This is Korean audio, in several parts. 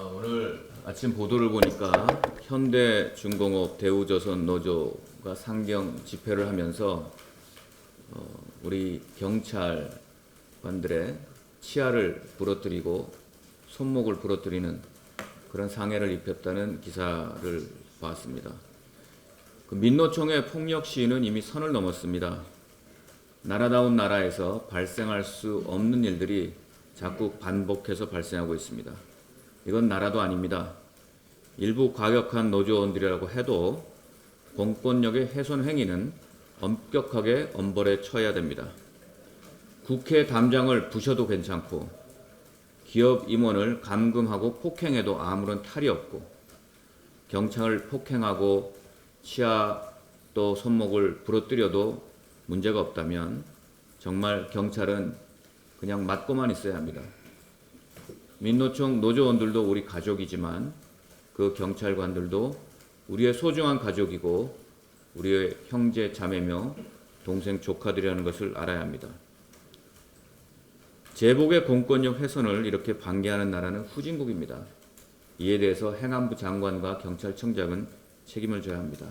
오늘 아침 보도를 보니까 현대중공업 대우조선 노조가 상경 집회를 하면서 우리 경찰관들의 치아를 부러뜨리고 손목을 부러뜨리는 그런 상해를 입혔다는 기사를 봤습니다. 그 민노총의 폭력 시위는 이미 선을 넘었습니다. 나라다운 나라에서 발생할 수 없는 일들이 자꾸 반복해서 발생하고 있습니다. 이건 나라도 아닙니다. 일부 과격한 노조원들이라고 해도 공권력의 훼손 행위는 엄격하게 엄벌에 처해야 됩니다. 국회 담장을 부셔도 괜찮고 기업 임원을 감금하고 폭행해도 아무런 탈이 없고 경찰을 폭행하고 치아 또 손목을 부러뜨려도 문제가 없다면 정말 경찰은 그냥 맞고만 있어야 합니다. 민노총 노조원들도 우리 가족이지만 그 경찰관들도 우리의 소중한 가족이고 우리의 형제 자매며 동생 조카들이라는 것을 알아야 합니다. 제복의 공권력 훼손을 이렇게 방기하는 나라는 후진국입니다. 이에 대해서 행안부 장관과 경찰청장은 책임을 져야 합니다.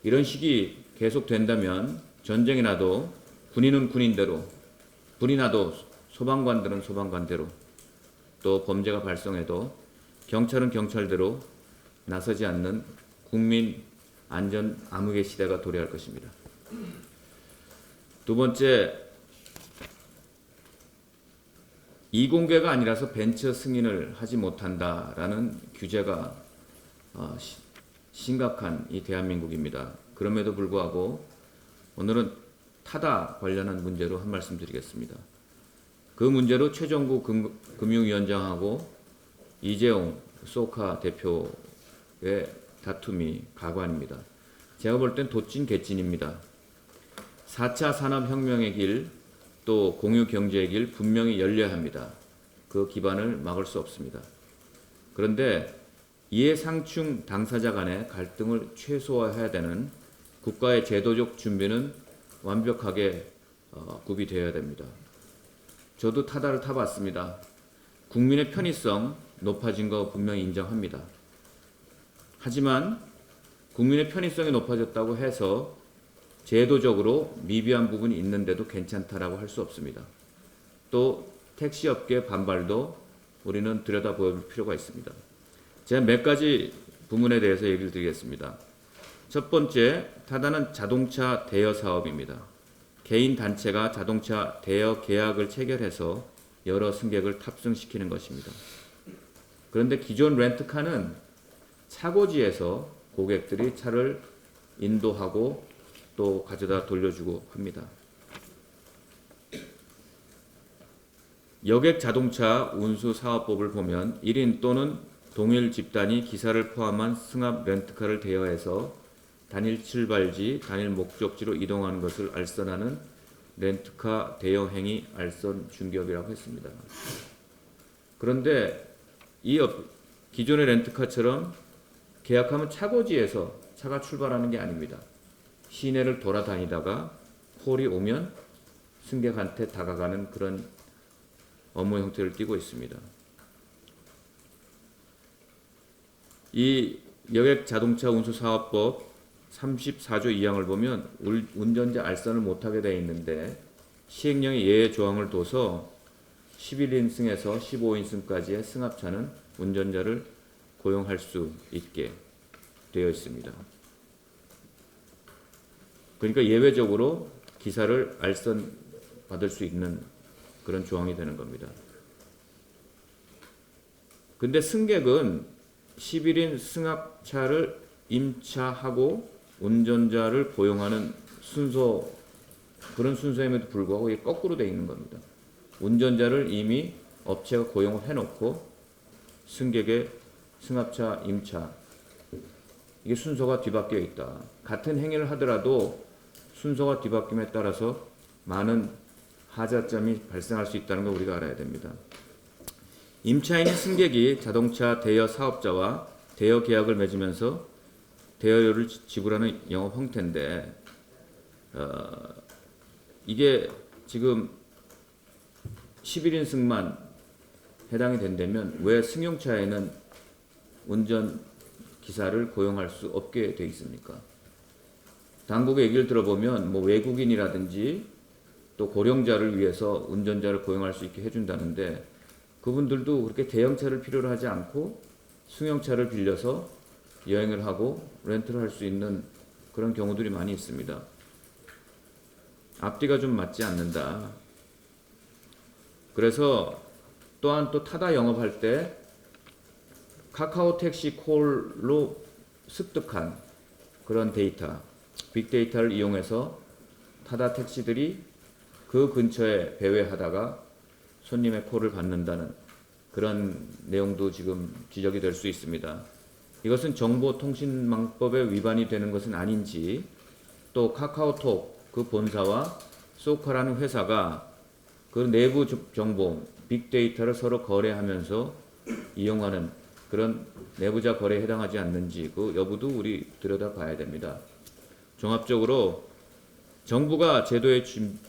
이런 식이 계속된다면 전쟁이 나도 군인은 군인대로, 불이 나도 소방관들은 소방관대로, 또 범죄가 발생해도 경찰은 경찰대로 나서지 않는 국민 안전 암흑의 시대가 도래할 것입니다. 두 번째, 이공계가 아니라서 벤처 승인을 하지 못한다라는 규제가 심각한 이 대한민국입니다. 그럼에도 불구하고 오늘은 타다 관련한 문제로 한 말씀 드리겠습니다. 그 문제로 최종구 금융위원장하고 이재용 소카 대표의 다툼이 가관입니다. 제가 볼 땐 도찐 개찐입니다. 4차 산업혁명의 길, 또 공유경제의 길 분명히 열려야 합니다. 그 기반을 막을 수 없습니다. 그런데 이해 상충 당사자 간의 갈등을 최소화해야 되는 국가의 제도적 준비는 완벽하게 구비되어야 됩니다. 저도 타다를 타봤습니다. 국민의 편의성 높아진 거 분명히 인정합니다. 하지만 국민의 편의성이 높아졌다고 해서 제도적으로 미비한 부분이 있는데도 괜찮다라고 할 수 없습니다. 또 택시업계 반발도 우리는 들여다볼 필요가 있습니다. 제가 몇 가지 부분에 대해서 얘기를 드리겠습니다. 첫 번째, 타다는 자동차 대여 사업입니다. 개인 단체가 자동차 대여 계약을 체결해서 여러 승객을 탑승시키는 것입니다. 그런데 기존 렌트카는 차고지에서 고객들이 차를 인도하고 또 가져다 돌려주고 합니다. 여객 자동차 운수 사업법을 보면 1인 또는 동일 집단이 기사를 포함한 승합 렌트카를 대여해서 단일 출발지, 단일 목적지로 이동하는 것을 알선하는 렌트카 대여 행위 알선 중개업이라고 했습니다. 그런데 기존의 렌트카처럼 계약하면 차고지에서 차가 출발하는 게 아닙니다. 시내를 돌아다니다가 콜이 오면 승객한테 다가가는 그런 업무 형태를 띠고 있습니다. 이 여객 자동차 운수 사업법 34조 2항을 보면 운전자 알선을 못하게 되어 있는데 시행령에 예외 조항을 둬서 11인승에서 15인승까지의 승합차는 운전자를 고용할 수 있게 되어 있습니다. 그러니까 예외적으로 기사를 알선 받을 수 있는 그런 조항이 되는 겁니다. 근데 승객은 11인 승합차를 임차하고 운전자를 고용하는 순서, 그런 순서임에도 불구하고 이게 거꾸로 되어 있는 겁니다. 운전자를 이미 업체가 고용을 해놓고 승객의 승합차 임차, 이게 순서가 뒤바뀌어 있다. 같은 행위를 하더라도 순서가 뒤바뀜에 따라서 많은 하자점이 발생할 수 있다는 걸 우리가 알아야 됩니다. 임차인인 승객이 자동차 대여 사업자와 대여 계약을 맺으면서 대여료를 지불하는 영업 형태인데 이게 지금 11인승만 해당이 된다면 왜 승용차에는 운전 기사를 고용할 수 없게 돼 있습니까? 당국의 얘기를 들어보면 뭐 외국인이라든지 또 고령자를 위해서 운전자를 고용할 수 있게 해준다는데 그분들도 그렇게 대형차를 필요로 하지 않고 승용차를 빌려서 여행을 하고 렌트를 할 수 있는 그런 경우들이 많이 있습니다. 앞뒤가 좀 맞지 않는다. 그래서 또한 또 타다 영업할 때 카카오 택시 콜로 습득한 그런 데이터, 빅데이터를 이용해서 타다 택시들이 그 근처에 배회하다가 손님의 콜을 받는다는 그런 내용도 지금 지적이 될 수 있습니다. 이것은 정보통신망법에 위반이 되는 것은 아닌지, 또 카카오톡 그 본사와 소카라는 회사가 그 내부 정보, 빅데이터를 서로 거래하면서 이용하는 그런 내부자 거래에 해당하지 않는지 그 여부도 우리 들여다봐야 됩니다. 종합적으로 정부가 제도의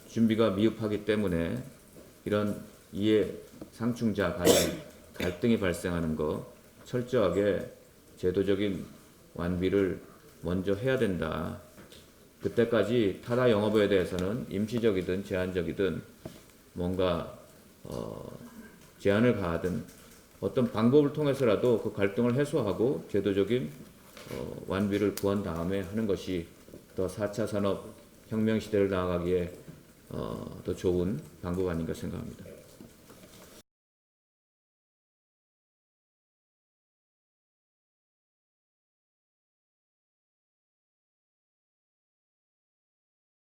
준비가 미흡하기 때문에 이런 이해 상충자 간의 갈등이 발생하는 거 철저하게 제도적인 완비를 먼저 해야 된다. 그때까지 타다 영업에 대해서는 임시적이든 제한적이든 뭔가 제한을 가하든 어떤 방법을 통해서라도 그 갈등을 해소하고 제도적인 완비를 구한 다음에 하는 것이 더 4차 산업 혁명 시대를 나아가기에 더 좋은 방법 아닌가 생각합니다.